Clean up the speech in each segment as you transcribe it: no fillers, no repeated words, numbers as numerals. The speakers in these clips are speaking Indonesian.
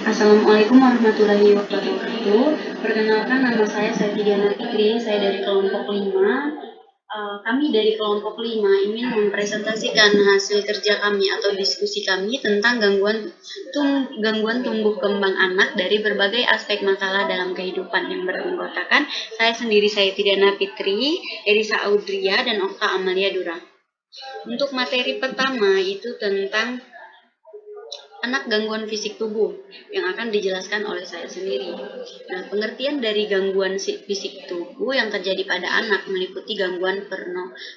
Assalamualaikum warahmatullahi wabarakatuh. Perkenalkan, nama saya Diana Fitri, saya dari kelompok 5. Kami dari kelompok 5 ingin mempresentasikan hasil kerja kami atau diskusi kami tentang gangguan tumbuh kembang anak dari berbagai aspek masalah dalam kehidupan yang beranggotakan saya sendiri, Diana Fitri, Elisa Audria, dan Okta Amalia Dura. Untuk materi pertama itu tentang anak gangguan fisik tubuh yang akan dijelaskan oleh saya sendiri. Nah, pengertian dari gangguan fisik tubuh yang terjadi pada anak meliputi gangguan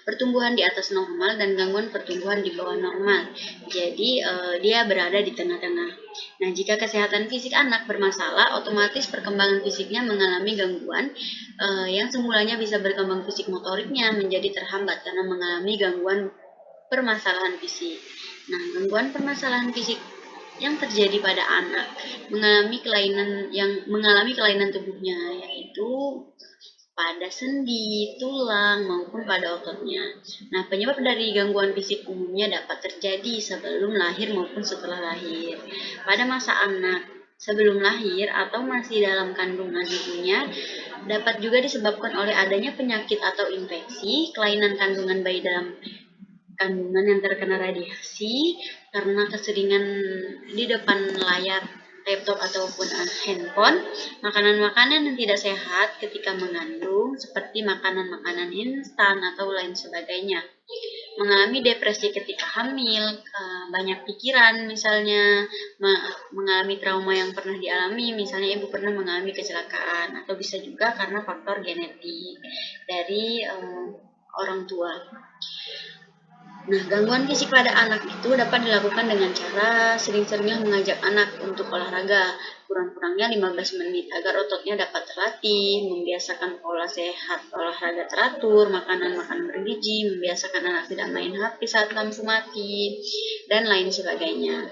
pertumbuhan di atas normal dan gangguan pertumbuhan di bawah normal. Jadi, dia berada di tengah-tengah. Nah, jika kesehatan fisik anak bermasalah, otomatis perkembangan fisiknya mengalami gangguan yang semulanya bisa berkembang fisik motoriknya menjadi terhambat karena mengalami gangguan permasalahan fisik. Nah, gangguan permasalahan fisik yang terjadi pada anak mengalami kelainan tubuhnya, yaitu pada sendi, tulang, maupun pada ototnya. Nah, penyebab dari gangguan fisik umumnya dapat terjadi sebelum lahir maupun setelah lahir. Pada masa anak sebelum lahir atau masih dalam kandungan ibunya dapat juga disebabkan oleh adanya penyakit atau infeksi, kelainan kandungan bayi dalam kandungan yang terkena radiasi karena keseringan di depan layar laptop ataupun handphone, makanan-makanan yang tidak sehat ketika mengandung seperti makanan-makanan instan atau lain sebagainya, mengalami depresi ketika hamil, banyak pikiran misalnya, mengalami trauma yang pernah dialami, misalnya ibu pernah mengalami kecelakaan, atau bisa juga karena faktor genetik dari orang tua. Nah, gangguan fisik pada anak itu dapat dilakukan dengan cara sering-seringnya mengajak anak untuk olahraga, kurang-kurangnya 15 menit agar ototnya dapat terlatih, membiasakan pola sehat, olahraga teratur, makanan-makanan bergizi, membiasakan anak tidak main HP saat lampu mati, dan lain sebagainya.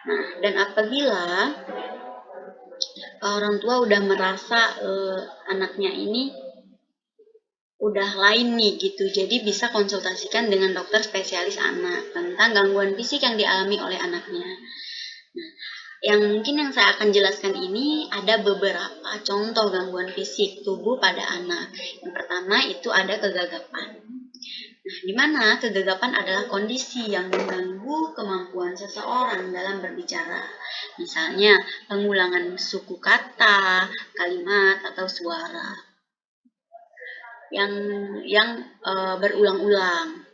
Nah, dan apabila orang tua udah merasa anaknya ini udah lain nih gitu, jadi bisa konsultasikan dengan dokter spesialis anak tentang gangguan fisik yang dialami oleh anaknya. Nah, yang saya akan jelaskan ini ada beberapa contoh gangguan fisik tubuh pada anak. Yang pertama itu ada kegagapan. Nah, di mana kegagapan adalah kondisi yang mengganggu kemampuan seseorang dalam berbicara. Misalnya, pengulangan suku kata, kalimat, atau suara yang berulang-ulang.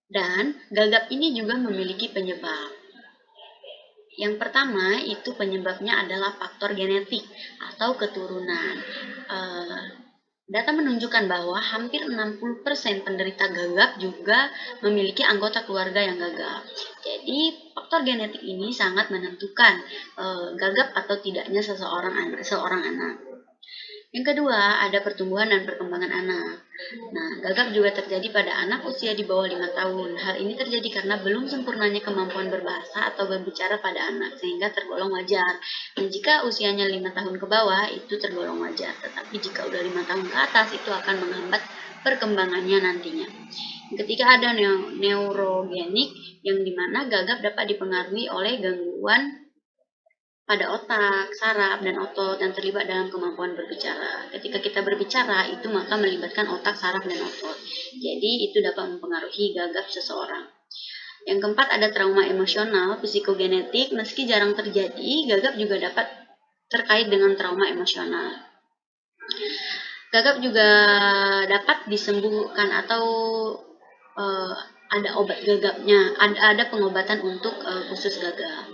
Dan gagap ini juga memiliki penyebab. Yang pertama itu penyebabnya adalah faktor genetik atau keturunan. Data menunjukkan bahwa hampir 60% penderita gagap juga memiliki anggota keluarga yang gagap. Jadi faktor genetik ini sangat menentukan gagap atau tidaknya seorang anak. Yang kedua, ada pertumbuhan dan perkembangan anak. Nah, gagap juga terjadi pada anak usia di bawah 5 tahun. Hal ini terjadi karena belum sempurnanya kemampuan berbahasa atau berbicara pada anak, sehingga tergolong wajar. Dan jika usianya 5 tahun ke bawah, itu tergolong wajar. Tetapi jika udah 5 tahun ke atas, itu akan menghambat perkembangannya nantinya. Ketika ada neurogenik, yang dimana gagap dapat dipengaruhi oleh gangguan pada otak, saraf, dan otot yang terlibat dalam kemampuan berbicara. Ketika kita berbicara, itu maka melibatkan otak, saraf, dan otot. Jadi, itu dapat mempengaruhi gagap seseorang. Yang keempat, ada trauma emosional, psikogenetik. Meski jarang terjadi, gagap juga dapat terkait dengan trauma emosional. Gagap juga dapat disembuhkan atau ada obat gagapnya, ada pengobatan untuk khusus gagap.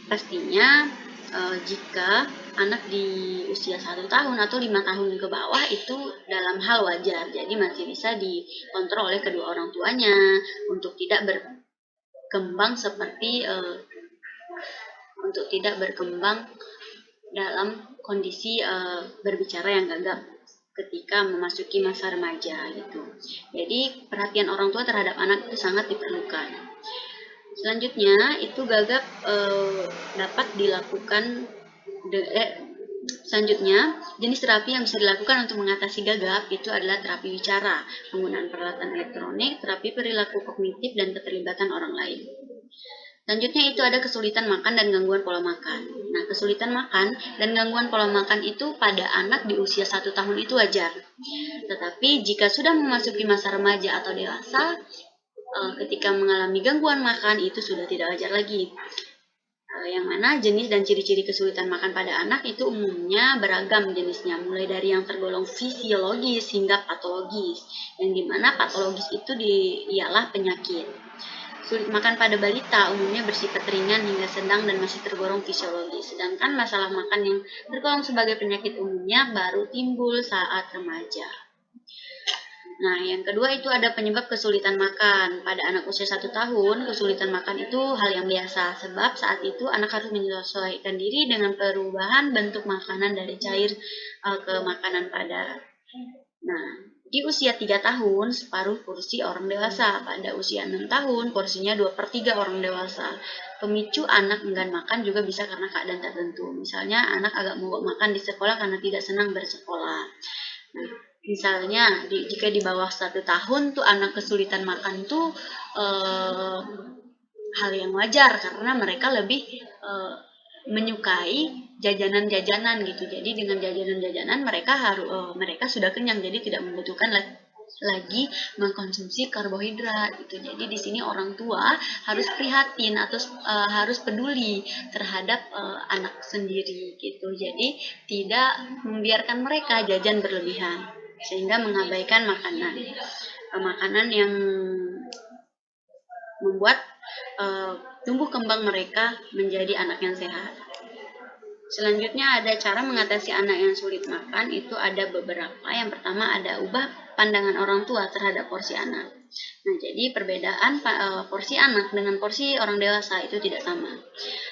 Pastinya jika anak di usia 1 tahun atau 5 tahun ke bawah itu dalam hal wajar, jadi masih bisa dikontrol oleh kedua orang tuanya untuk tidak berkembang dalam kondisi berbicara yang gagap ketika memasuki masa remaja gitu. Jadi perhatian orang tua terhadap anak itu sangat diperlukan. Selanjutnya itu gagap dapat dilakukan Selanjutnya, jenis terapi yang bisa dilakukan untuk mengatasi gagap itu adalah terapi bicara, penggunaan peralatan elektronik, terapi perilaku kognitif, dan keterlibatan orang lain. Selanjutnya itu ada kesulitan makan dan gangguan pola makan. Nah, kesulitan makan dan gangguan pola makan itu pada anak di usia 1 tahun itu wajar. Tetapi jika sudah memasuki masa remaja atau dewasa, ketika mengalami gangguan makan itu sudah tidak wajar lagi. Yang mana jenis dan ciri-ciri kesulitan makan pada anak itu umumnya beragam jenisnya, mulai dari yang tergolong fisiologis hingga patologis, yang dimana patologis itu ialah penyakit. Sulit makan pada balita umumnya bersifat ringan hingga sedang dan masih tergolong fisiologis, sedangkan masalah makan yang tergolong sebagai penyakit umumnya baru timbul saat remaja. Nah, yang kedua itu ada penyebab kesulitan makan. Pada anak usia 1 tahun, kesulitan makan itu hal yang biasa, sebab saat itu anak harus menyesuaikan diri dengan perubahan bentuk makanan dari cair ke makanan padat. Nah, di usia 3 tahun, separuh porsi orang dewasa. Pada usia 6 tahun, porsinya 2/3 orang dewasa. Pemicu anak enggan makan juga bisa karena keadaan tertentu. Misalnya, anak agak mogok makan di sekolah karena tidak senang bersekolah. Nah, misalnya jika di bawah 1 tahun tuh anak kesulitan makan tuh hal yang wajar karena mereka lebih menyukai jajanan-jajanan gitu. Jadi dengan jajanan-jajanan mereka sudah kenyang, jadi tidak membutuhkan lagi mengkonsumsi karbohidrat gitu. Jadi di sini orang tua harus prihatin atau harus peduli terhadap anak sendiri gitu. Jadi tidak membiarkan mereka jajan berlebihan sehingga mengabaikan makanan yang membuat tumbuh kembang mereka menjadi anak yang sehat. Selanjutnya ada cara mengatasi anak yang sulit makan, itu ada beberapa. Yang pertama ada ubah pandangan orang tua terhadap porsi anak. Nah, jadi perbedaan porsi anak dengan porsi orang dewasa itu tidak sama.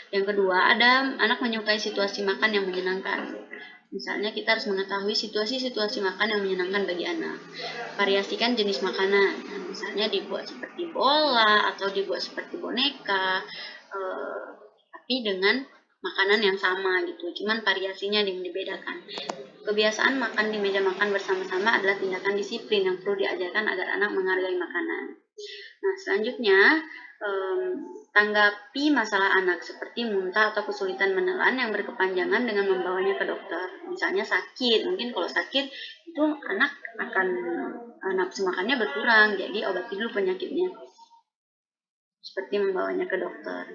Yang kedua ada anak menyukai situasi makan yang menyenangkan. Misalnya kita harus mengetahui situasi-situasi makan yang menyenangkan bagi anak. Variasikan jenis makanan. Nah, misalnya dibuat seperti bola atau dibuat seperti boneka, tapi dengan makanan yang sama gitu. Cuman variasinya yang dibedakan. Kebiasaan makan di meja makan bersama-sama adalah tindakan disiplin yang perlu diajarkan agar anak menghargai makanan. Nah, selanjutnya tanggapi masalah anak seperti muntah atau kesulitan menelan yang berkepanjangan dengan membawanya ke dokter. Misalnya sakit, mungkin kalau sakit itu anak akan nafsu makannya berkurang, jadi obati dulu penyakitnya. Seperti membawanya ke dokter.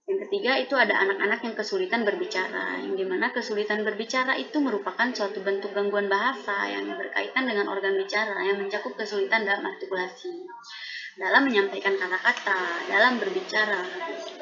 Yang ketiga itu ada anak-anak yang kesulitan berbicara, yang dimana kesulitan berbicara itu merupakan suatu bentuk gangguan bahasa yang berkaitan dengan organ bicara yang mencakup kesulitan dalam artikulasi, dalam menyampaikan kata-kata, dalam berbicara,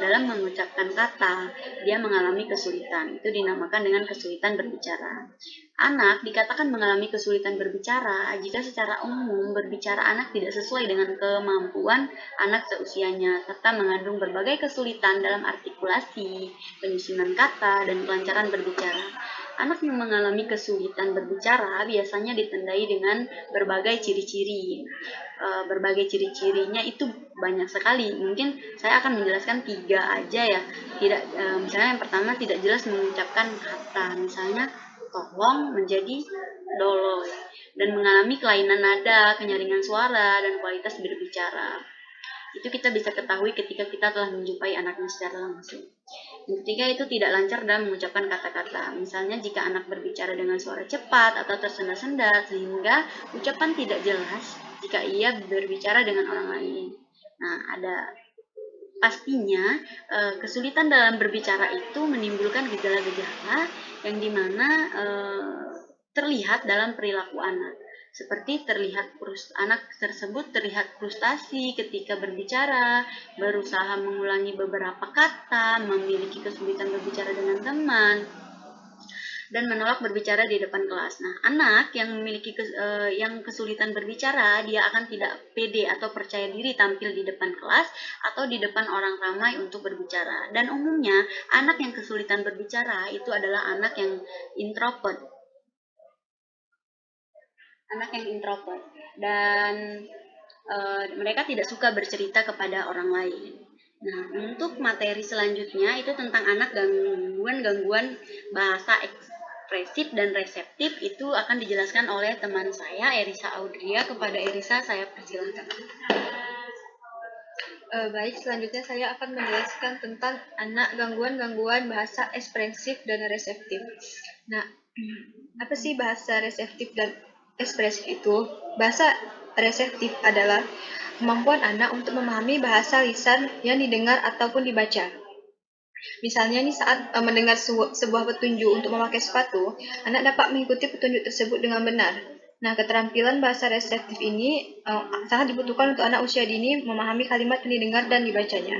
dalam mengucapkan kata, dia mengalami kesulitan. Itu dinamakan dengan kesulitan berbicara. Anak dikatakan mengalami kesulitan berbicara jika secara umum berbicara anak tidak sesuai dengan kemampuan anak seusianya, serta mengandung berbagai kesulitan dalam artikulasi, penyusunan kata, dan kelancaran berbicara. Anak yang mengalami kesulitan berbicara biasanya ditandai dengan berbagai ciri-ciri. Berbagai ciri-cirinya itu banyak sekali. Mungkin saya akan menjelaskan 3 aja ya. Misalnya yang pertama tidak jelas mengucapkan kata. Misalnya tolong menjadi doloy dan mengalami kelainan nada, kenyaringan suara, dan kualitas berbicara. Itu kita bisa ketahui ketika kita telah menjumpai anaknya secara langsung. Yang ketiga itu tidak lancar dalam mengucapkan kata-kata. Misalnya jika anak berbicara dengan suara cepat atau tersendat-sendat sehingga ucapan tidak jelas jika ia berbicara dengan orang lain. Nah, pastinya kesulitan dalam berbicara itu menimbulkan gejala-gejala yang dimana terlihat dalam perilaku anak. Seperti anak tersebut terlihat frustasi ketika berbicara, berusaha mengulangi beberapa kata, memiliki kesulitan berbicara dengan teman, dan menolak berbicara di depan kelas. Nah, anak yang memiliki yang kesulitan berbicara, dia akan tidak pede atau percaya diri tampil di depan kelas atau di depan orang ramai untuk berbicara. Dan umumnya, anak yang kesulitan berbicara itu adalah anak yang introvert. Dan mereka tidak suka bercerita kepada orang lain. Nah, untuk materi selanjutnya itu tentang anak gangguan bahasa ekspresif dan reseptif itu akan dijelaskan oleh teman saya Erisa Audria. Kepada Erisa saya persilakan. Baik, selanjutnya saya akan menjelaskan tentang anak gangguan-gangguan bahasa ekspresif dan reseptif. Nah, apa sih bahasa reseptif dan ekspresif itu? Bahasa reseptif adalah kemampuan anak untuk memahami bahasa lisan yang didengar ataupun dibaca. Misalnya nih saat mendengar sebuah petunjuk untuk memakai sepatu, anak dapat mengikuti petunjuk tersebut dengan benar. Nah, keterampilan bahasa reseptif ini sangat dibutuhkan untuk anak usia dini memahami kalimat yang didengar dan dibacanya.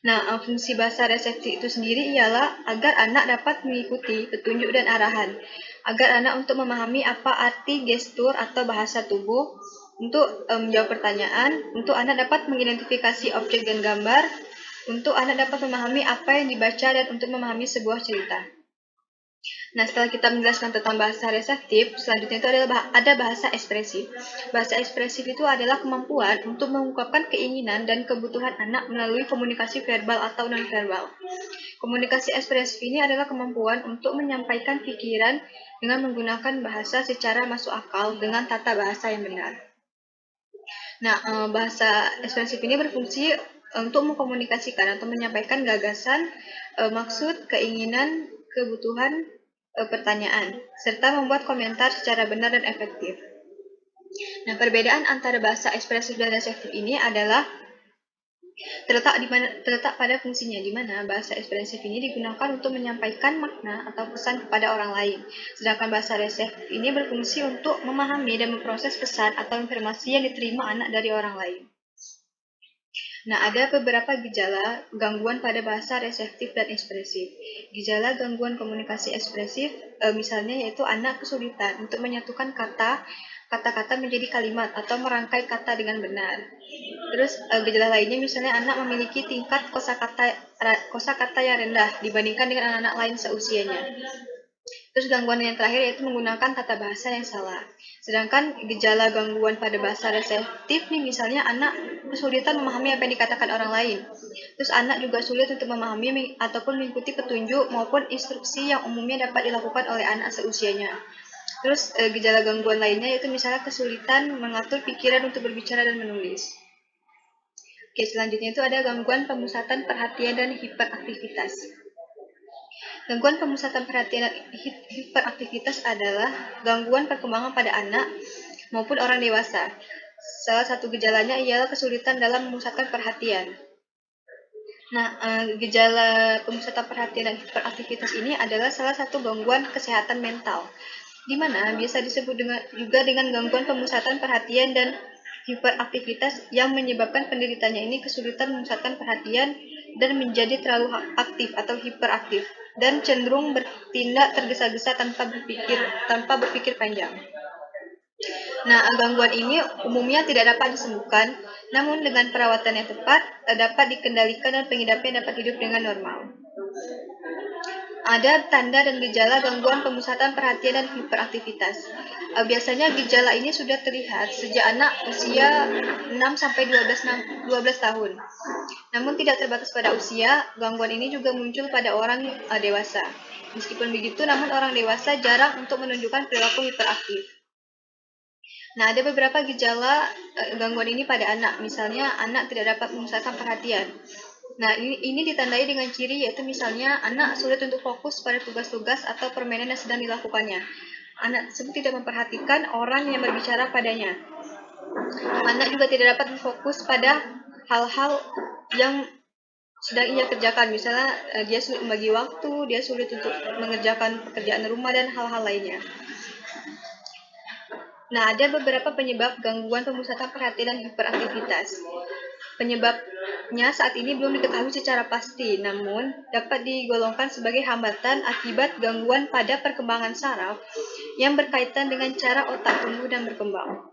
Nah, fungsi bahasa reseptif itu sendiri ialah agar anak dapat mengikuti petunjuk dan arahan, agar anak untuk memahami apa arti gestur atau bahasa tubuh, untuk menjawab pertanyaan, untuk anak dapat mengidentifikasi objek dan gambar, untuk anak dapat memahami apa yang dibaca dan untuk memahami sebuah cerita. Nah, setelah kita menjelaskan tentang bahasa reseptif, selanjutnya itu ada bahasa ekspresif. Bahasa ekspresif itu adalah kemampuan untuk mengungkapkan keinginan dan kebutuhan anak melalui komunikasi verbal atau non-verbal. Komunikasi ekspresif ini adalah kemampuan untuk menyampaikan pikiran dengan menggunakan bahasa secara masuk akal dengan tata bahasa yang benar. Nah, bahasa ekspresif ini berfungsi untuk mengkomunikasikan atau menyampaikan gagasan, maksud, keinginan, kebutuhan, pertanyaan, serta membuat komentar secara benar dan efektif. Nah, perbedaan antara bahasa ekspresif dan reseptif ini adalah terletak pada fungsinya, di mana bahasa ekspresif ini digunakan untuk menyampaikan makna atau pesan kepada orang lain, sedangkan bahasa reseptif ini berfungsi untuk memahami dan memproses pesan atau informasi yang diterima anak dari orang lain. Nah, ada beberapa gejala gangguan pada bahasa reseptif dan ekspresif. Gejala gangguan komunikasi ekspresif, misalnya yaitu anak kesulitan untuk menyatukan kata-kata menjadi kalimat atau merangkai kata dengan benar. Terus gejala lainnya misalnya anak memiliki tingkat kosakata yang rendah dibandingkan dengan anak-anak lain seusianya. Terus gangguan yang terakhir yaitu menggunakan tata bahasa yang salah. Sedangkan gejala gangguan pada bahasa reseptif nih misalnya anak kesulitan memahami apa yang dikatakan orang lain. Terus anak juga sulit untuk memahami ataupun mengikuti petunjuk maupun instruksi yang umumnya dapat dilakukan oleh anak seusianya. Terus gejala gangguan lainnya yaitu misalnya kesulitan mengatur pikiran untuk berbicara dan menulis. Oke, selanjutnya itu ada gangguan pemusatan perhatian dan hiperaktivitas. Gangguan pemusatan perhatian dan hiperaktivitas adalah gangguan perkembangan pada anak maupun orang dewasa. Salah satu gejalanya ialah kesulitan dalam memusatkan perhatian. Nah, gejala pemusatan perhatian dan hiperaktivitas ini adalah salah satu gangguan kesehatan mental, di mana biasa disebut juga dengan gangguan pemusatan perhatian dan hiperaktivitas yang menyebabkan penderitanya ini kesulitan memusatkan perhatian dan menjadi terlalu aktif atau hiperaktif dan cenderung bertindak tergesa-gesa tanpa berpikir panjang. Nah, gangguan ini umumnya tidak dapat disembuhkan, namun dengan perawatan yang tepat dapat dikendalikan dan pengidapnya dapat hidup dengan normal. Ada tanda dan gejala gangguan pemusatan perhatian dan hiperaktivitas. Biasanya gejala ini sudah terlihat sejak anak usia 6-12 tahun. Namun tidak terbatas pada usia, gangguan ini juga muncul pada orang dewasa. Meskipun begitu, namun orang dewasa jarang untuk menunjukkan perilaku hiperaktif. Nah, ada beberapa gejala gangguan ini pada anak. Misalnya, anak tidak dapat memusatkan perhatian. Nah, ini ditandai dengan ciri yaitu misalnya anak sulit untuk fokus pada tugas-tugas atau permainan yang sedang dilakukannya. Anak tersebut tidak memperhatikan orang yang berbicara padanya. Anak juga tidak dapat fokus pada hal-hal yang sedang ia kerjakan. Misalnya dia sulit membagi waktu, dia sulit untuk mengerjakan pekerjaan rumah dan hal-hal lainnya. Nah, ada beberapa penyebab gangguan pemusatan perhatian dan hiperaktivitas. Penyebabnya saat ini belum diketahui secara pasti, namun dapat digolongkan sebagai hambatan akibat gangguan pada perkembangan saraf yang berkaitan dengan cara otak tumbuh dan berkembang.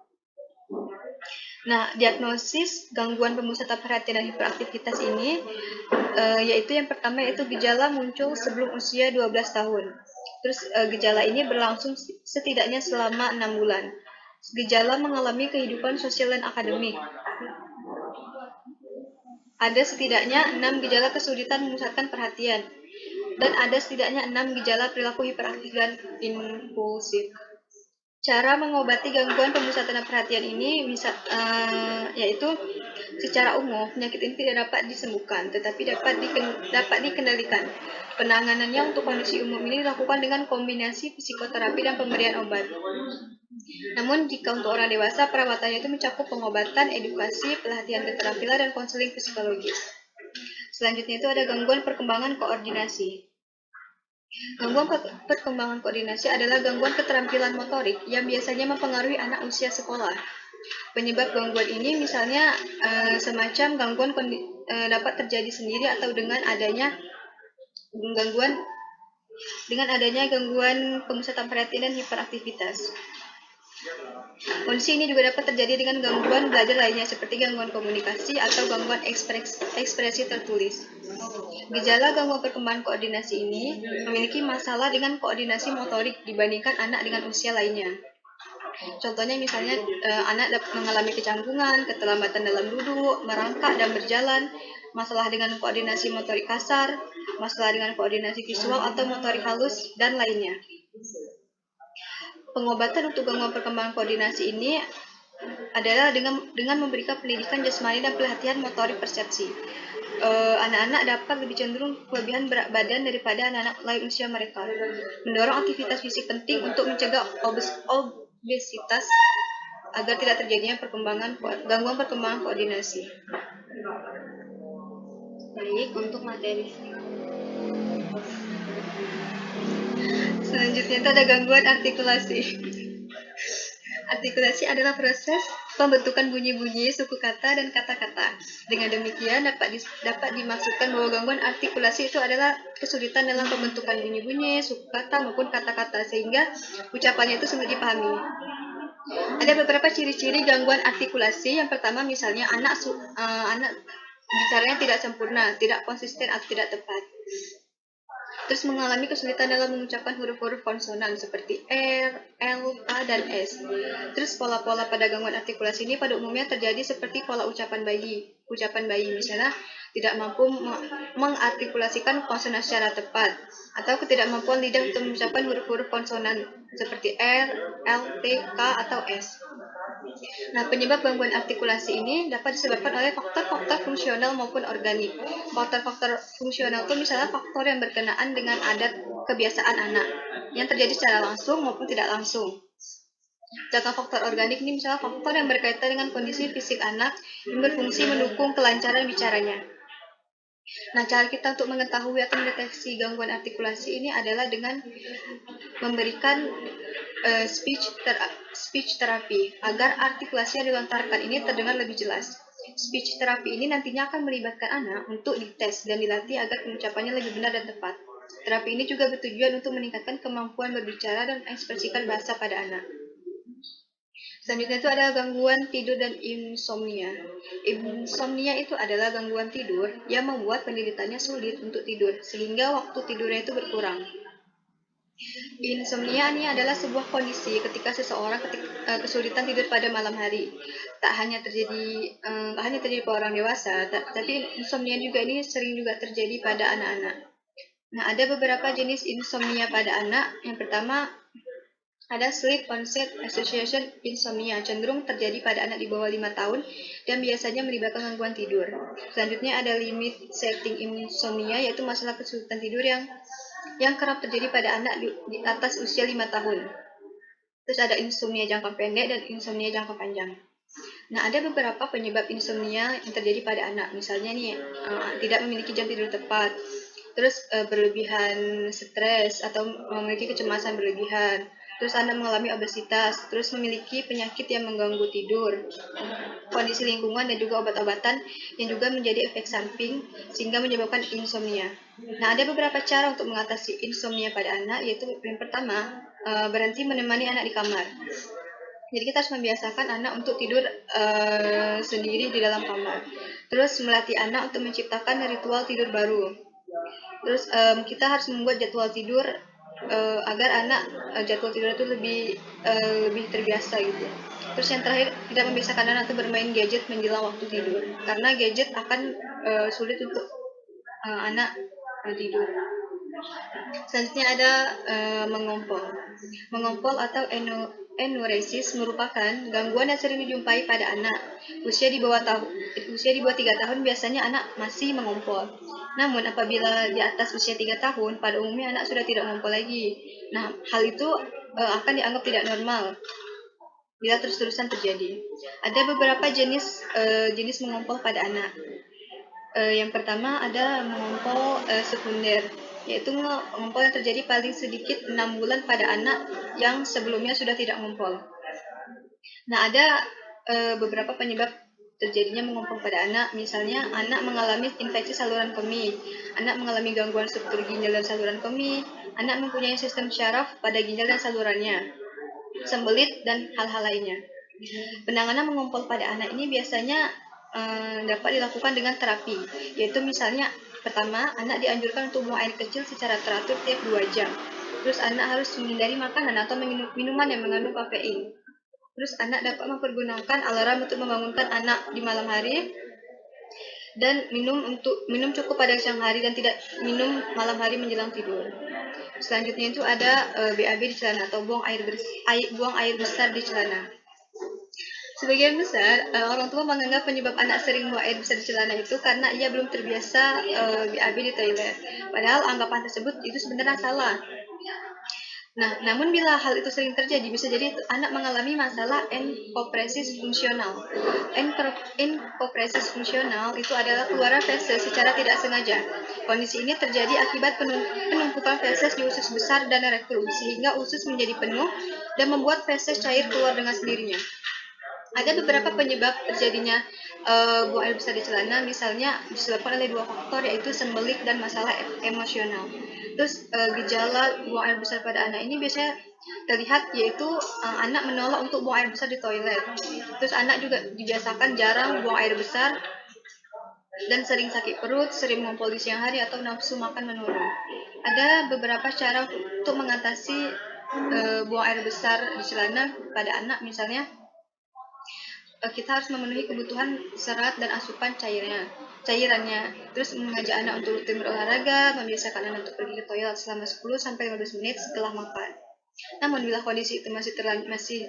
Nah, diagnosis gangguan pemusatan perhatian dan hiperaktivitas ini yaitu yang pertama yaitu gejala muncul sebelum usia 12 tahun. Terus gejala ini berlangsung setidaknya selama 6 bulan. Gejala mengalami kehidupan sosial dan akademik. Ada setidaknya 6 gejala kesulitan memusatkan perhatian. dan ada setidaknya 6 gejala perilaku hiperaktif dan impulsif. Cara mengobati gangguan pemusatan perhatian ini yaitu secara umum penyakit ini tidak dapat disembuhkan, tetapi dapat dikendalikan. Penanganannya untuk kondisi umum ini dilakukan dengan kombinasi psikoterapi dan pemberian obat. Namun jika untuk orang dewasa, perawatannya itu mencakup pengobatan, edukasi, pelatihan keterampilan, dan konseling psikologis. Selanjutnya itu ada gangguan perkembangan koordinasi. Gangguan perkembangan koordinasi adalah gangguan keterampilan motorik yang biasanya mempengaruhi anak usia sekolah. Penyebab gangguan ini misalnya semacam gangguan dapat terjadi sendiri atau dengan adanya gangguan pemusatan perhatian dan hiperaktivitas. Kondisi ini juga dapat terjadi dengan gangguan belajar lainnya seperti gangguan komunikasi atau gangguan ekspresi tertulis. Gejala gangguan perkembangan koordinasi ini memiliki masalah dengan koordinasi motorik dibandingkan anak dengan usia lainnya. Contohnya misalnya anak dapat mengalami kecanggungan, keterlambatan dalam duduk, merangkak dan berjalan, masalah dengan koordinasi motorik kasar, masalah dengan koordinasi visual atau motorik halus, dan lainnya. Pengobatan untuk gangguan perkembangan koordinasi ini adalah dengan memberikan pendidikan jasmani dan pelatihan motorik persepsi. Anak-anak dapat lebih cenderung kelebihan berat badan daripada anak-anak lain usia mereka. Mendorong aktivitas fisik penting untuk mencegah obesitas agar tidak terjadinya gangguan perkembangan koordinasi. Baik, untuk materi selanjutnya itu ada gangguan artikulasi. Artikulasi adalah proses pembentukan bunyi-bunyi, suku kata, dan kata-kata. Dengan demikian dapat dimaksudkan bahwa gangguan artikulasi itu adalah kesulitan dalam pembentukan bunyi-bunyi, suku kata, maupun kata-kata, sehingga ucapannya itu sulit dipahami. Ada beberapa ciri-ciri gangguan artikulasi. Yang pertama misalnya anak bicaranya tidak sempurna, tidak konsisten atau tidak tepat. Terus mengalami kesulitan dalam mengucapkan huruf-huruf konsonan seperti R, L, A, dan S. Terus pola-pola pada gangguan artikulasi ini pada umumnya terjadi seperti pola ucapan bayi. Misalnya tidak mampu mengartikulasikan konsonan secara tepat, atau ketidakmampuan lidah untuk mengucapkan huruf-huruf konsonan seperti R, L, T, K, atau S. Nah, penyebab gangguan artikulasi ini dapat disebabkan oleh faktor-faktor fungsional maupun organik. Faktor-faktor fungsional itu misalnya faktor yang berkenaan dengan adat kebiasaan anak yang terjadi secara langsung maupun tidak langsung. Contoh faktor organik ini misalnya faktor yang berkaitan dengan kondisi fisik anak yang berfungsi mendukung kelancaran bicaranya. Nah, cara kita untuk mengetahui atau mendeteksi gangguan artikulasi ini adalah dengan memberikan speech therapy agar artikulasi yang dilontarkan ini terdengar lebih jelas. Speech therapy ini nantinya akan melibatkan anak untuk dites dan dilatih agar pengucapannya lebih benar dan tepat. Terapi ini juga bertujuan untuk meningkatkan kemampuan berbicara dan mengekspresikan bahasa pada anak. Selanjutnya itu ada gangguan tidur dan insomnia. Insomnia itu adalah gangguan tidur yang membuat penderitanya sulit untuk tidur, sehingga waktu tidurnya itu berkurang. Insomnia ini adalah sebuah kondisi ketika seseorang kesulitan tidur pada malam hari. Tak hanya terjadi pada orang dewasa, tapi insomnia juga ini sering juga terjadi pada anak-anak. Nah, ada beberapa jenis insomnia pada anak. Yang pertama, ada sleep onset association insomnia, cenderung terjadi pada anak di bawah 5 tahun dan biasanya melibatkan gangguan tidur. Selanjutnya ada limit setting insomnia, yaitu masalah kesulitan tidur yang kerap terjadi pada anak di atas usia 5 tahun. Terus ada insomnia jangka pendek dan insomnia jangka panjang. Nah, ada beberapa penyebab insomnia yang terjadi pada anak. Misalnya nih, tidak memiliki jam tidur tepat, terus berlebihan stres atau memiliki kecemasan berlebihan, terus Anda mengalami obesitas, terus memiliki penyakit yang mengganggu tidur, kondisi lingkungan dan juga obat-obatan yang juga menjadi efek samping sehingga menyebabkan insomnia. Nah, ada beberapa cara untuk mengatasi insomnia pada anak, yaitu yang pertama, berhenti menemani anak di kamar. Jadi kita harus membiasakan anak untuk tidur sendiri di dalam kamar. Terus melatih anak untuk menciptakan ritual tidur baru. Terus kita harus membuat jadwal tidur agar anak jadwal tidur itu lebih terbiasa gitu. Terus yang terakhir, tidak membiasakan anak itu bermain gadget menjelang waktu tidur, karena gadget akan sulit untuk anak tidur. Selanjutnya ada mengompol. Mengompol atau enuresis merupakan gangguan yang sering dijumpai pada anak. Usia di bawah 3 tahun biasanya anak masih mengompol. Namun apabila di atas usia 3 tahun, pada umumnya anak sudah tidak mengompol lagi. Nah, hal itu akan dianggap tidak normal bila terus-terusan terjadi. Ada beberapa jenis mengompol pada anak. Yang pertama ada mengompol sekunder, yaitu mengompol yang terjadi paling sedikit 6 bulan pada anak yang sebelumnya sudah tidak mengompol. Nah, ada beberapa penyebab terjadinya mengompol pada anak, misalnya anak mengalami infeksi saluran kemih, anak mengalami gangguan struktur ginjal dan saluran kemih, anak mempunyai sistem syaraf pada ginjal dan salurannya, sembelit, dan hal-hal lainnya. Penanganan mengompol pada anak ini biasanya dapat dilakukan dengan terapi, yaitu misalnya pertama, anak dianjurkan untuk buang air kecil secara teratur tiap 2 jam. Terus anak harus menghindari makanan atau minuman yang mengandung kafein. Terus anak dapat mempergunakan alarm untuk membangunkan anak di malam hari, dan minum cukup pada siang hari dan tidak minum malam hari menjelang tidur. Selanjutnya itu ada BAB di celana atau buang air besar di celana. Sebagian besar orang tua menganggap penyebab anak sering buang air besar di celana itu karena ia belum terbiasa BAB di toilet. Padahal anggapan tersebut itu sebenarnya salah. Nah, namun bila hal itu sering terjadi, bisa jadi anak mengalami masalah enkopresis fungsional. Enkopresis fungsional itu adalah keluaran feses secara tidak sengaja. Kondisi ini terjadi akibat penumpukan feses di usus besar dan rektum, sehingga usus menjadi penuh dan membuat feses cair keluar dengan sendirinya. Ada beberapa penyebab terjadinya buang air besar di celana, misalnya disebabkan oleh 2 faktor, yaitu sembelit dan masalah emosional. Terus gejala buang air besar pada anak ini biasanya terlihat, yaitu anak menolak untuk buang air besar di toilet. Terus anak juga dibiasakan jarang buang air besar dan sering sakit perut, sering mengompol di siang hari, atau nafsu makan menurun. Ada beberapa cara untuk mengatasi buang air besar di celana pada anak, misalnya kita harus memenuhi kebutuhan serat dan asupan cairannya. Terus mengajak anak untuk rutin berolahraga, membiasakan anak untuk pergi ke toilet selama 10-15 menit setelah makan. Namun bila kondisi itu masih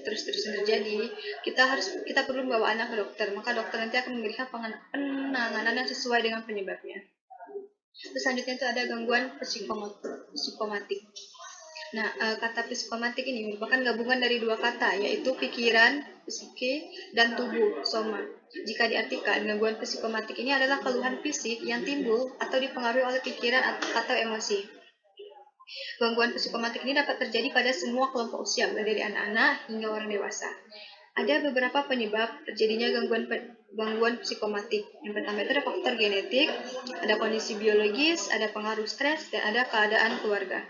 terus-terusan terjadi, kita perlu membawa anak ke dokter. Maka dokter nanti akan memberikan penanganan yang sesuai dengan penyebabnya. Terus selanjutnya itu ada gangguan psikomatik. Nah, kata psikomatik ini merupakan gabungan dari 2 kata, yaitu pikiran, psike, dan tubuh, soma. Jika diartikan, gangguan psikomatik ini adalah keluhan fisik yang timbul atau dipengaruhi oleh pikiran atau emosi. Gangguan psikomatik ini dapat terjadi pada semua kelompok usia, mulai dari anak-anak hingga orang dewasa. Ada beberapa penyebab terjadinya gangguan psikomatik. Yang pertama itu ada faktor genetik, ada kondisi biologis, ada pengaruh stres, dan ada keadaan keluarga.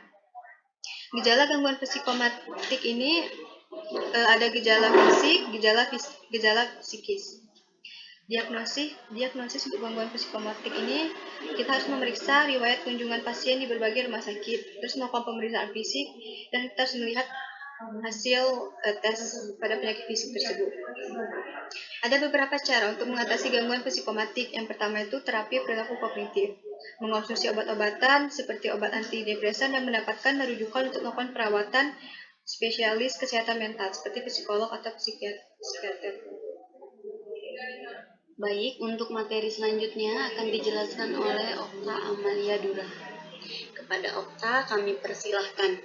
Gejala gangguan psikomatik ini ada gejala fisik, gejala psikis. Diagnosis untuk gangguan psikomatik ini, kita harus memeriksa riwayat kunjungan pasien di berbagai rumah sakit, terus melakukan pemeriksaan fisik, dan kita harus melihat hasil tes pada penyakit fisik tersebut. Ada beberapa cara untuk mengatasi gangguan psikomatik. Yang pertama itu terapi perilaku kognitif. Mengonsumsi obat-obatan seperti obat antidepresan dan mendapatkan rujukan untuk melakukan perawatan spesialis kesehatan mental seperti psikolog atau psikiater. Baik, untuk materi selanjutnya akan dijelaskan oleh Okta Amalia Dura. Kepada Okta kami persilahkan.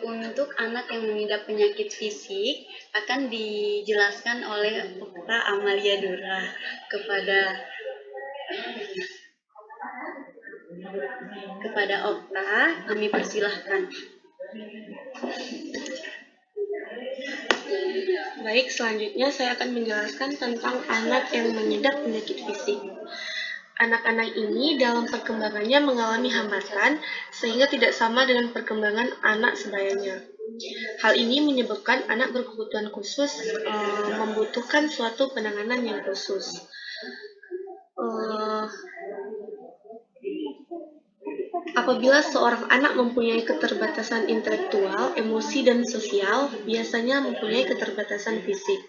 Untuk anak yang mengidap penyakit fisik akan dijelaskan oleh Okta Amalia Dura. Kepada Okta kami persilahkan. Baik, selanjutnya saya akan menjelaskan tentang anak yang mengidap penyakit fisik. Anak-anak ini dalam perkembangannya mengalami hambatan sehingga tidak sama dengan perkembangan anak sebayanya. Hal ini menyebabkan anak berkebutuhan khusus membutuhkan suatu penanganan yang khusus. Apabila seorang anak mempunyai keterbatasan intelektual, emosi, dan sosial, biasanya mempunyai keterbatasan fisik.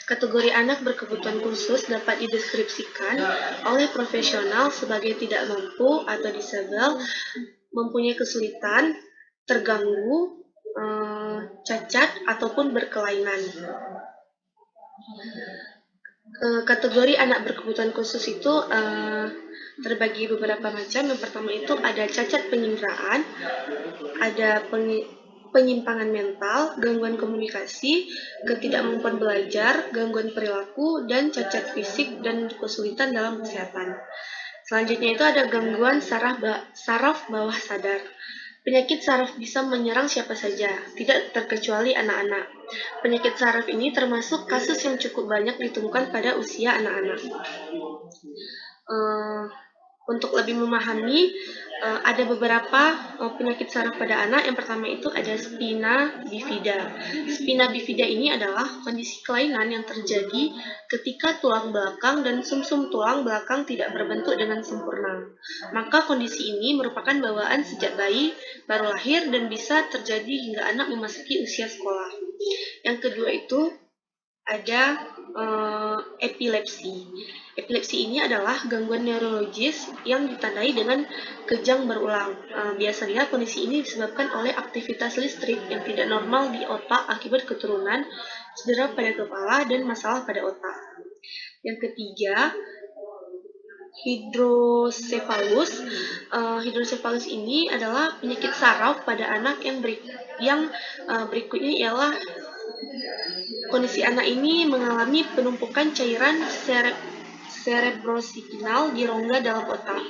Kategori anak berkebutuhan khusus dapat dideskripsikan oleh profesional sebagai tidak mampu atau disabel, mempunyai kesulitan, terganggu, cacat, ataupun berkelainan. Kategori anak berkebutuhan khusus itu terbagi beberapa macam. Yang pertama itu ada cacat penginderaan, ada penyimpangan mental, gangguan komunikasi, ketidakmampuan belajar, gangguan perilaku, dan cacat fisik dan kesulitan dalam kesehatan. Selanjutnya itu ada gangguan saraf bawah sadar. Penyakit saraf bisa menyerang siapa saja, tidak terkecuali anak-anak. Penyakit saraf ini termasuk kasus yang cukup banyak ditemukan pada usia anak-anak. Untuk lebih memahami, ada beberapa penyakit saraf pada anak. Yang pertama itu ada spina bifida. Spina bifida ini adalah kondisi kelainan yang terjadi ketika tulang belakang dan sumsum tulang belakang tidak berbentuk dengan sempurna. Maka kondisi ini merupakan bawaan sejak bayi baru lahir dan bisa terjadi hingga anak memasuki usia sekolah. Yang kedua itu ada epilepsi. Epilepsi ini adalah gangguan neurologis yang ditandai dengan kejang berulang. Biasanya kondisi ini disebabkan oleh aktivitas listrik yang tidak normal di otak akibat keturunan, cedera pada kepala, dan masalah pada otak. Yang ketiga, hidrosefalus. Hidrosefalus ini adalah penyakit saraf pada anak yang berikutnya ialah kondisi anak ini mengalami penumpukan cairan cerebrosignal di rongga dalam otak.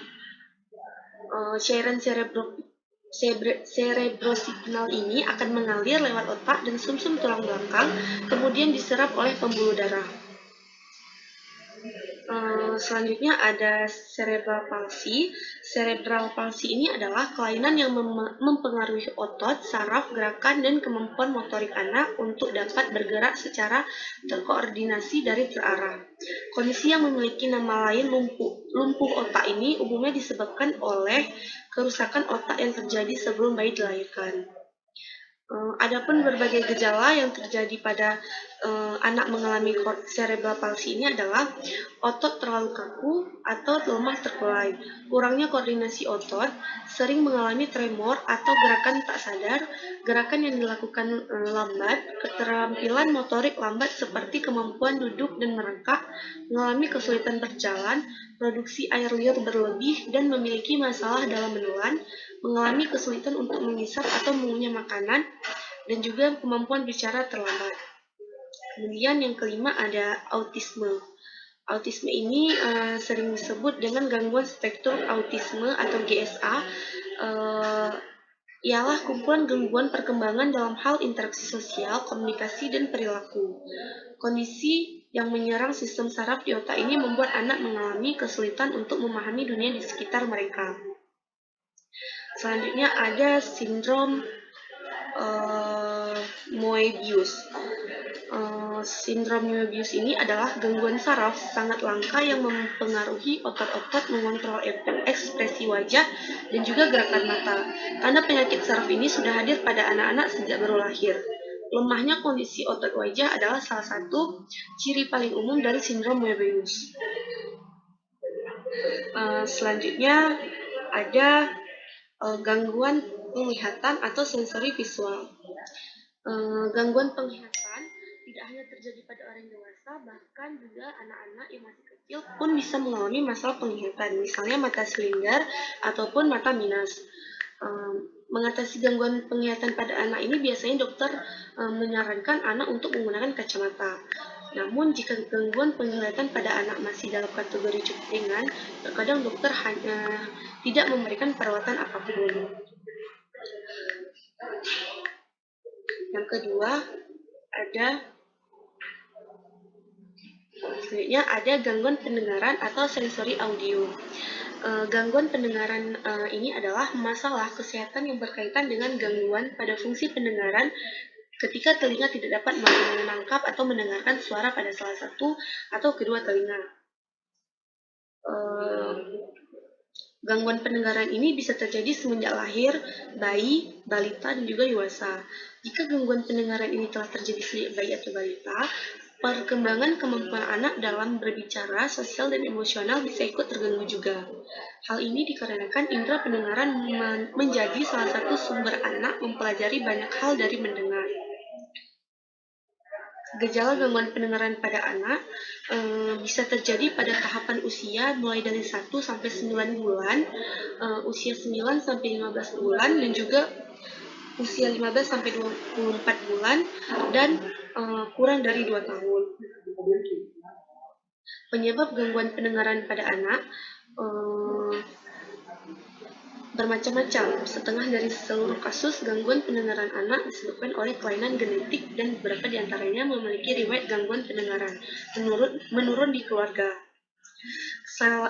Cairan cerebrosignal ini akan mengalir lewat otak dan sumsum tulang belakang, kemudian diserap oleh pembuluh darah. Selanjutnya ada cerebral palsy. Cerebral palsy ini adalah kelainan yang mempengaruhi otot, saraf, gerakan, dan kemampuan motorik anak untuk dapat bergerak secara terkoordinasi dari terarah. Kondisi yang memiliki nama lain lumpuh otak ini umumnya disebabkan oleh kerusakan otak yang terjadi sebelum bayi dilahirkan. Adapun berbagai gejala yang terjadi pada anak mengalami cerebral palsy ini adalah otot terlalu kaku atau lemah terkulai, kurangnya koordinasi otot, sering mengalami tremor atau gerakan tak sadar, gerakan yang dilakukan lambat, keterampilan motorik lambat seperti kemampuan duduk dan merangkak, mengalami kesulitan berjalan, produksi air liur berlebih, dan memiliki masalah dalam menelan, mengalami kesulitan untuk mengisap atau mengunyah makanan, dan juga kemampuan bicara terlambat. Kemudian yang kelima ada autisme. Autisme ini sering disebut dengan gangguan spektrum autisme atau GSA. Ialah kumpulan gangguan perkembangan dalam hal interaksi sosial, komunikasi, dan perilaku. Kondisi yang menyerang sistem saraf di otak ini membuat anak mengalami kesulitan untuk memahami dunia di sekitar mereka. Selanjutnya ada sindrom Moebius. Sindrom Moebius ini adalah gangguan saraf sangat langka yang mempengaruhi otot-otot, mengontrol ekspresi wajah, dan juga gerakan mata. Karena penyakit saraf ini sudah hadir pada anak-anak sejak baru lahir. Lemahnya kondisi otot wajah adalah salah satu ciri paling umum dari sindrom Moebius. Selanjutnya ada gangguan penglihatan atau sensori visual. Gangguan penglihatan tidak hanya terjadi pada orang dewasa, bahkan juga anak-anak yang masih kecil pun bisa mengalami masalah penglihatan, misalnya mata silinder ataupun mata minus. Mengatasi gangguan penglihatan pada anak ini biasanya dokter menyarankan anak untuk menggunakan kacamata. Namun jika gangguan penglihatan pada anak masih dalam kategori cukup ringan, terkadang dokter hanya tidak memberikan perawatan apapun. Yang kedua ada gangguan pendengaran atau sensori audio. Gangguan pendengaran ini adalah masalah kesehatan yang berkaitan dengan gangguan pada fungsi pendengaran ketika telinga tidak dapat menangkap atau mendengarkan suara pada salah satu atau kedua telinga. Gangguan pendengaran ini bisa terjadi semenjak lahir, bayi, balita, dan juga dewasa. Jika gangguan pendengaran ini telah terjadi sejak bayi atau balita, perkembangan kemampuan anak dalam berbicara, sosial, dan emosional bisa ikut terganggu juga. Hal ini dikarenakan indera pendengaran menjadi salah satu sumber anak mempelajari banyak hal dari mendengar. Gejala gangguan pendengaran pada anak bisa terjadi pada tahapan usia mulai dari 1 sampai 9 bulan, usia 9 sampai 15 bulan, dan juga usia 15 sampai 24 bulan, dan kurang dari 2 tahun. Penyebab gangguan pendengaran pada anak bermacam-macam. Setengah dari seluruh kasus gangguan pendengaran anak disebabkan oleh kelainan genetik dan beberapa di antaranya memiliki riwayat gangguan pendengaran menurun di keluarga.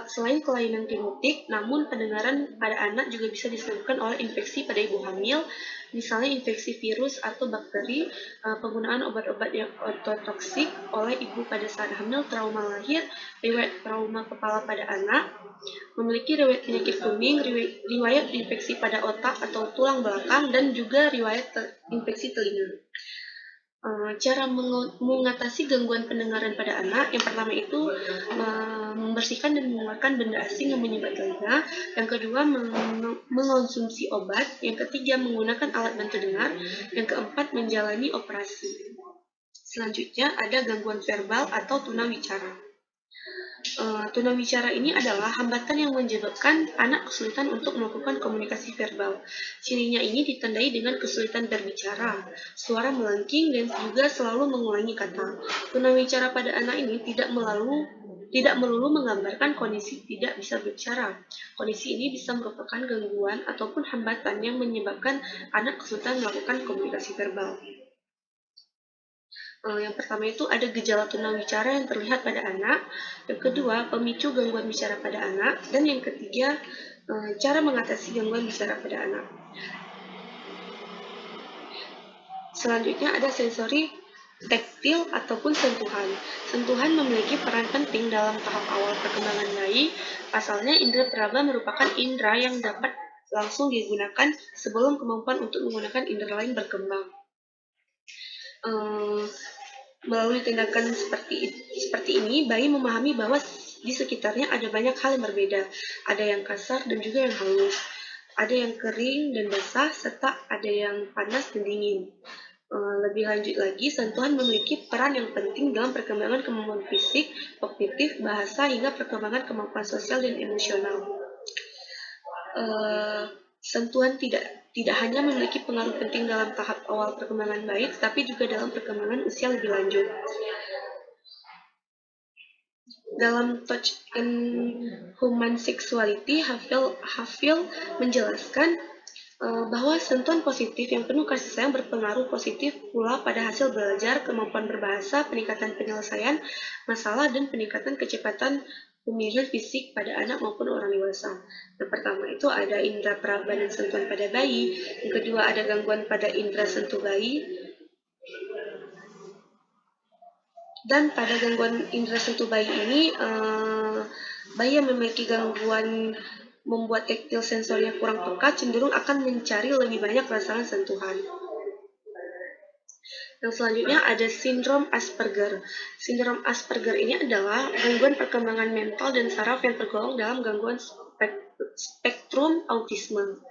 Selain kelainan genetik, namun pendengaran pada anak juga bisa disebabkan oleh infeksi pada ibu hamil, misalnya infeksi virus atau bakteri, penggunaan obat-obat yang ototoksik oleh ibu pada saat hamil, trauma lahir, riwayat trauma kepala pada anak, memiliki riwayat penyakit kuning, riwayat infeksi pada otak atau tulang belakang, dan juga riwayat infeksi telinga. Cara mengatasi gangguan pendengaran pada anak, yang pertama itu membersihkan dan mengeluarkan benda asing yang menyumbat telinga, yang kedua mengonsumsi obat, yang ketiga menggunakan alat bantu dengar, yang keempat menjalani operasi. Selanjutnya ada gangguan verbal atau tunawicara. Tunawicara ini adalah hambatan yang menyebabkan anak kesulitan untuk melakukan komunikasi verbal. Cirinya ini ditandai dengan kesulitan berbicara, suara melengking, dan juga selalu mengulangi kata. Tunawicara pada anak ini tidak melulu menggambarkan kondisi tidak bisa berbicara. Kondisi ini bisa merupakan gangguan ataupun hambatan yang menyebabkan anak kesulitan melakukan komunikasi verbal. Yang pertama itu ada gejala tunawicara yang terlihat pada anak, yang kedua pemicu gangguan bicara pada anak, dan yang ketiga cara mengatasi gangguan bicara pada anak. Selanjutnya ada sensori taktil ataupun sentuhan. Sentuhan memiliki peran penting dalam tahap awal perkembangan bayi. Pasalnya indera peraba merupakan indera yang dapat langsung digunakan sebelum kemampuan untuk menggunakan indera lain berkembang. Melalui tindakan seperti ini, bayi memahami bahwa di sekitarnya ada banyak hal yang berbeda. Ada yang kasar dan juga yang halus. Ada yang kering dan basah, serta ada yang panas dan dingin. Lebih lanjut lagi, sentuhan memiliki peran yang penting dalam perkembangan kemampuan fisik, kognitif, bahasa, hingga perkembangan kemampuan sosial dan emosional. Sentuhan tidak hanya memiliki pengaruh penting dalam tahap awal perkembangan bayi, tetapi juga dalam perkembangan usia lebih lanjut. Dalam Touch and Human Sexuality, Hafil menjelaskan bahwa sentuhan positif yang penuh kasih sayang berpengaruh positif pula pada hasil belajar, kemampuan berbahasa, peningkatan penyelesaian masalah, dan peningkatan kecepatan pemulihan fisik pada anak maupun orang dewasa. Yang pertama itu ada indera peraba dan sentuhan pada bayi, yang kedua ada gangguan pada indera sentuh bayi, dan pada gangguan indera sentuh bayi ini, bayi yang memiliki gangguan membuat taktil sensornya kurang peka cenderung akan mencari lebih banyak rasakan sentuhan. Yang selanjutnya ada sindrom Asperger. Sindrom Asperger ini adalah gangguan perkembangan mental dan saraf yang tergolong dalam gangguan spektrum autisme.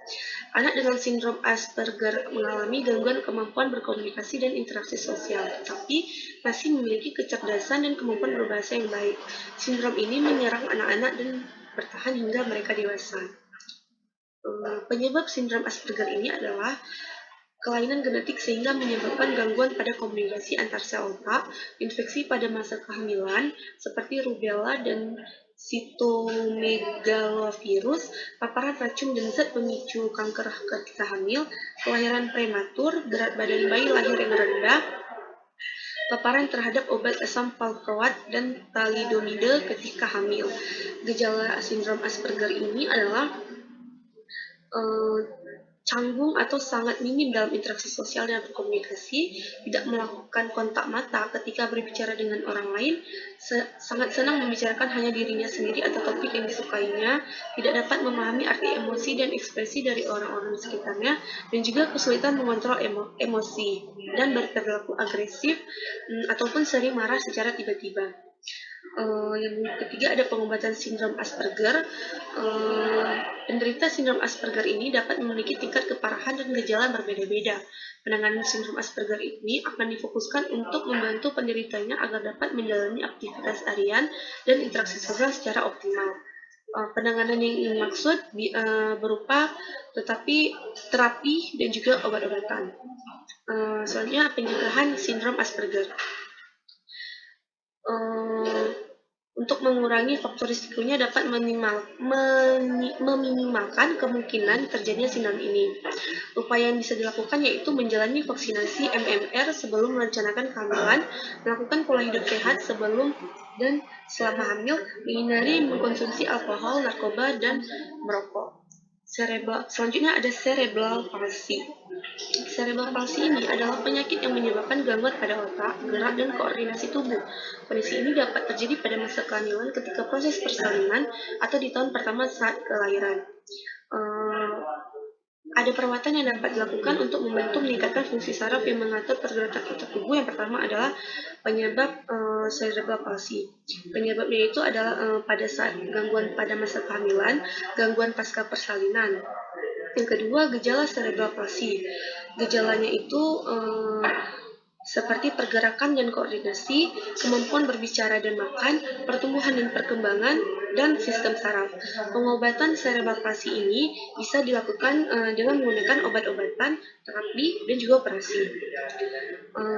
Anak dengan sindrom Asperger mengalami gangguan kemampuan berkomunikasi dan interaksi sosial, tetapi masih memiliki kecerdasan dan kemampuan berbahasa yang baik. Sindrom ini menyerang anak-anak dan bertahan hingga mereka dewasa. Penyebab sindrom Asperger ini adalah kelainan genetik sehingga menyebabkan gangguan pada komunikasi antar sel otak, infeksi pada masa kehamilan seperti rubella dan sitomegalovirus, paparan racun dan zat pemicu kanker ketika hamil, kelahiran prematur, berat badan bayi lahir yang rendah, paparan terhadap obat asam valproat dan thalidomide ketika hamil. Gejala sindrom Asperger ini adalah canggung atau sangat minim dalam interaksi sosial dan berkomunikasi, tidak melakukan kontak mata ketika berbicara dengan orang lain, sangat senang membicarakan hanya dirinya sendiri atau topik yang disukainya, tidak dapat memahami arti emosi dan ekspresi dari orang-orang di sekitarnya, dan juga kesulitan mengontrol emosi dan berperilaku agresif ataupun sering marah secara tiba-tiba. Yang ketiga ada pengobatan sindrom Asperger. Penderita sindrom Asperger ini dapat memiliki tingkat keparahan dan gejala berbeda-beda. Penanganan sindrom Asperger ini akan difokuskan untuk membantu penderitanya agar dapat menjalani aktivitas harian dan interaksi sosial secara optimal. Penanganan yang dimaksud berupa terapi dan juga obat-obatan. Selanjutnya pencegahan sindrom Asperger. Untuk mengurangi faktor risikonya dapat meminimalkan kemungkinan terjadinya sindrom ini. Upaya yang bisa dilakukan yaitu menjalani vaksinasi MMR sebelum merencanakan kehamilan, melakukan pola hidup sehat sebelum dan selama hamil, menghindari mengkonsumsi alkohol, narkoba, dan merokok. Selanjutnya ada cerebral palsy. Cerebral palsy ini adalah penyakit yang menyebabkan gangguan pada otak, gerak, dan koordinasi tubuh. Kondisi ini dapat terjadi pada masa kehamilan ketika proses persalinan atau di tahun pertama saat kelahiran. Ada perawatan yang dapat dilakukan untuk membantu meningkatkan fungsi saraf yang mengatur pergerakan otak tubuh. Yang pertama adalah penyebab cerebral palsy. Penyebabnya itu adalah pada saat gangguan pada masa kehamilan, gangguan pasca persalinan. Yang kedua, gejala cerebral palsy. Gejalanya itu seperti pergerakan dan koordinasi, kemampuan berbicara dan makan, pertumbuhan dan perkembangan, dan sistem saraf. Pengobatan cerebral palsy ini bisa dilakukan dengan menggunakan obat-obatan, terapi, dan juga operasi.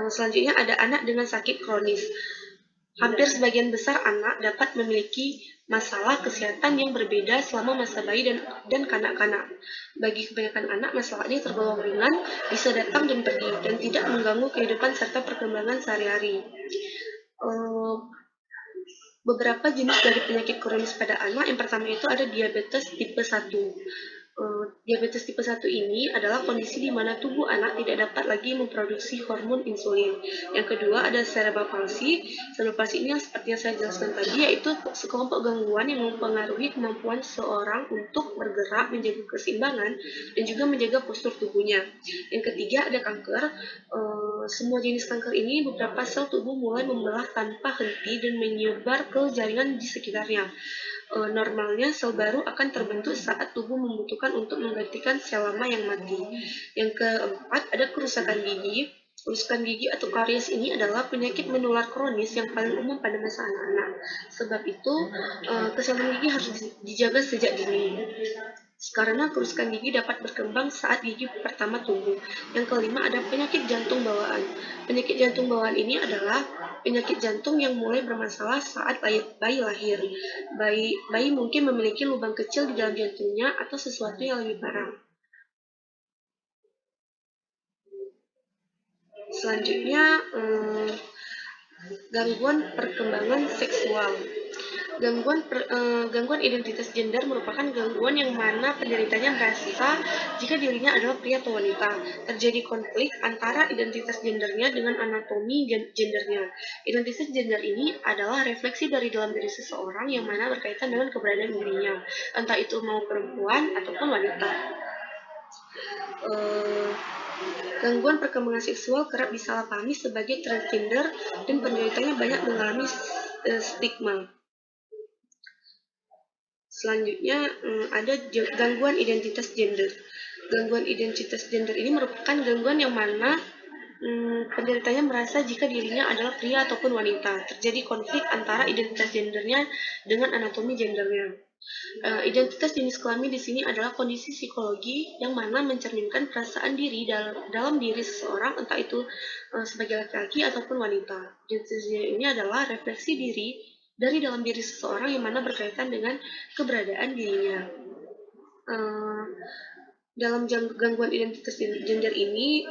Selanjutnya ada anak dengan sakit kronis. Hampir sebagian besar anak dapat memiliki masalah kesehatan yang berbeda selama masa bayi dan kanak-kanak. Bagi kebanyakan anak, masalah ini tergolong ringan, bisa datang dan pergi, dan tidak mengganggu kehidupan serta perkembangan sehari-hari. Beberapa jenis dari penyakit kronis pada anak, yang pertama itu ada diabetes tipe 1. Diabetes tipe 1 ini adalah kondisi di mana tubuh anak tidak dapat lagi memproduksi hormon insulin. Yang kedua ada cerebral palsy. Cerebral palsy ini yang seperti yang saya jelaskan tadi, yaitu sekelompok gangguan yang mempengaruhi kemampuan seseorang untuk bergerak, menjaga keseimbangan, dan juga menjaga postur tubuhnya. Yang ketiga ada kanker. Semua jenis kanker ini beberapa sel tubuh mulai membelah tanpa henti dan menyebar ke jaringan di sekitarnya. Normalnya sel baru akan terbentuk saat tubuh membutuhkan untuk menggantikan sel lama yang mati. Yang keempat ada kerusakan gigi. Kerusakan gigi atau karies ini adalah penyakit menular kronis yang paling umum pada masa anak-anak. Sebab itu kesehatan gigi harus dijaga sejak dini. Karena kerusakan gigi dapat berkembang saat gigi pertama tumbuh. Yang kelima ada penyakit jantung bawaan. Penyakit jantung bawaan ini adalah penyakit jantung yang mulai bermasalah saat bayi lahir. Bayi mungkin memiliki lubang kecil di dalam jantungnya atau sesuatu yang lebih parah. Selanjutnya, gangguan perkembangan seksual. Gangguan identitas gender merupakan gangguan yang mana penderitanya merasa jika dirinya adalah pria atau wanita. Terjadi konflik antara identitas gendernya dengan anatomi gendernya. Identitas gender ini adalah refleksi dari dalam diri seseorang yang mana berkaitan dengan keberadaan dirinya, entah itu mau perempuan ataupun wanita. Gangguan perkembangan seksual kerap disalahpahami sebagai transgender dan penderitanya banyak mengalami stigma. Selanjutnya ada gangguan identitas gender. Gangguan identitas gender ini merupakan gangguan yang mana penderitanya merasa jika dirinya adalah pria ataupun wanita. Terjadi konflik antara identitas gendernya dengan anatomi gendernya. Identitas jenis kelamin di sini adalah kondisi psikologi yang mana mencerminkan perasaan diri dalam diri seseorang, entah itu sebagai laki-laki ataupun wanita. Identitas gender ini adalah refleksi diri dari dalam diri seseorang yang mana berkaitan dengan keberadaan dirinya. Dalam gangguan identitas gender ini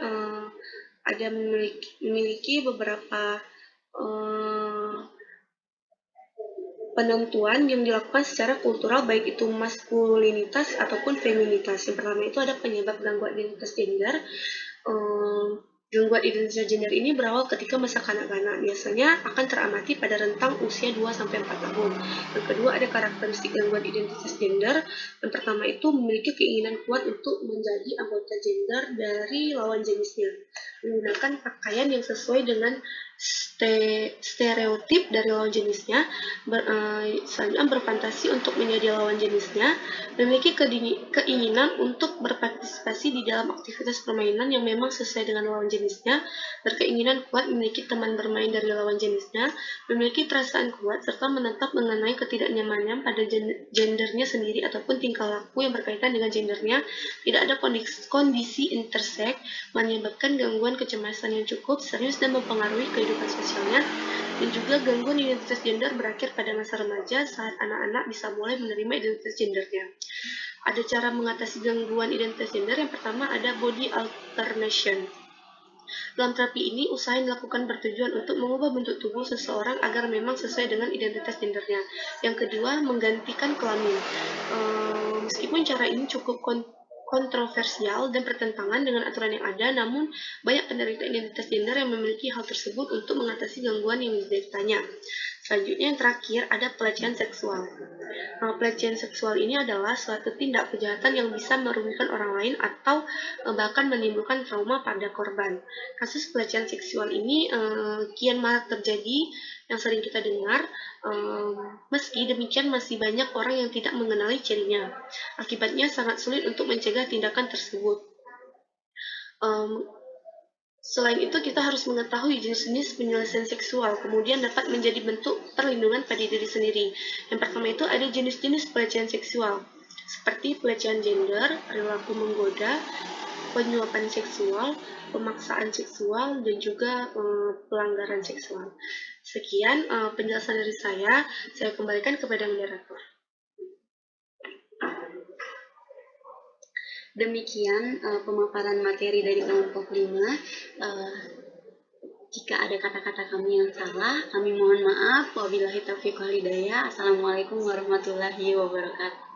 ada memiliki beberapa penentuan yang dilakukan secara kultural, baik itu maskulinitas ataupun feminitas. Yang pertama itu ada penyebab gangguan identitas gender. Gangguan identitas gender ini berawal ketika masa kanak-kanak, biasanya akan teramati pada rentang usia 2-4 tahun. Yang kedua ada karakteristik gangguan identitas gender. Yang pertama itu memiliki keinginan kuat untuk menjadi anggota gender dari lawan jenisnya, menggunakan pakaian yang sesuai dengan stereotip dari lawan jenisnya, selanjutnya berfantasi untuk menjadi lawan jenisnya, memiliki keinginan untuk berpartisipasi di dalam aktivitas permainan yang memang sesuai dengan lawan jenisnya, berkeinginan kuat memiliki teman bermain dari lawan jenisnya, memiliki perasaan kuat, serta menetap mengenai ketidaknyamanan pada gendernya sendiri ataupun tingkah laku yang berkaitan dengan gendernya. Tidak ada kondisi interseks menyebabkan gangguan kecemasan yang cukup serius dan mempengaruhi kehidupan sosialnya, dan juga gangguan identitas gender berakhir pada masa remaja saat anak-anak bisa mulai menerima identitas gendernya. Ada cara mengatasi gangguan identitas gender. Yang pertama ada body alternation. Dalam terapi ini, usaha yang dilakukan bertujuan untuk mengubah bentuk tubuh seseorang agar memang sesuai dengan identitas gendernya. Yang kedua, menggantikan kelamin. Meskipun cara ini cukup kontroversial dan bertentangan dengan aturan yang ada, namun banyak penderita identitas gender yang memiliki hal tersebut untuk mengatasi gangguan yang dideritanya. Selanjutnya yang terakhir ada pelecehan seksual. Pelecehan seksual ini adalah suatu tindak kejahatan yang bisa merugikan orang lain atau bahkan menimbulkan trauma pada korban. Kasus pelecehan seksual ini kian marak terjadi, yang sering kita dengar. Meski demikian masih banyak orang yang tidak mengenali cirinya. Akibatnya sangat sulit untuk mencegah tindakan tersebut. Selain itu, kita harus mengetahui jenis-jenis penyelesaian seksual, kemudian dapat menjadi bentuk perlindungan pada diri sendiri. Yang pertama itu ada jenis-jenis pelecehan seksual, seperti pelecehan gender, perilaku menggoda, penyuapan seksual, pemaksaan seksual, dan juga pelanggaran seksual. Sekian penjelasan dari saya kembalikan kepada moderator. Demikian pemaparan materi dari kelompok 5. Jika ada kata-kata kami yang salah, kami mohon maaf. Wabillahi taufiq wal hidayah. Assalamualaikum warahmatullahi wabarakatuh.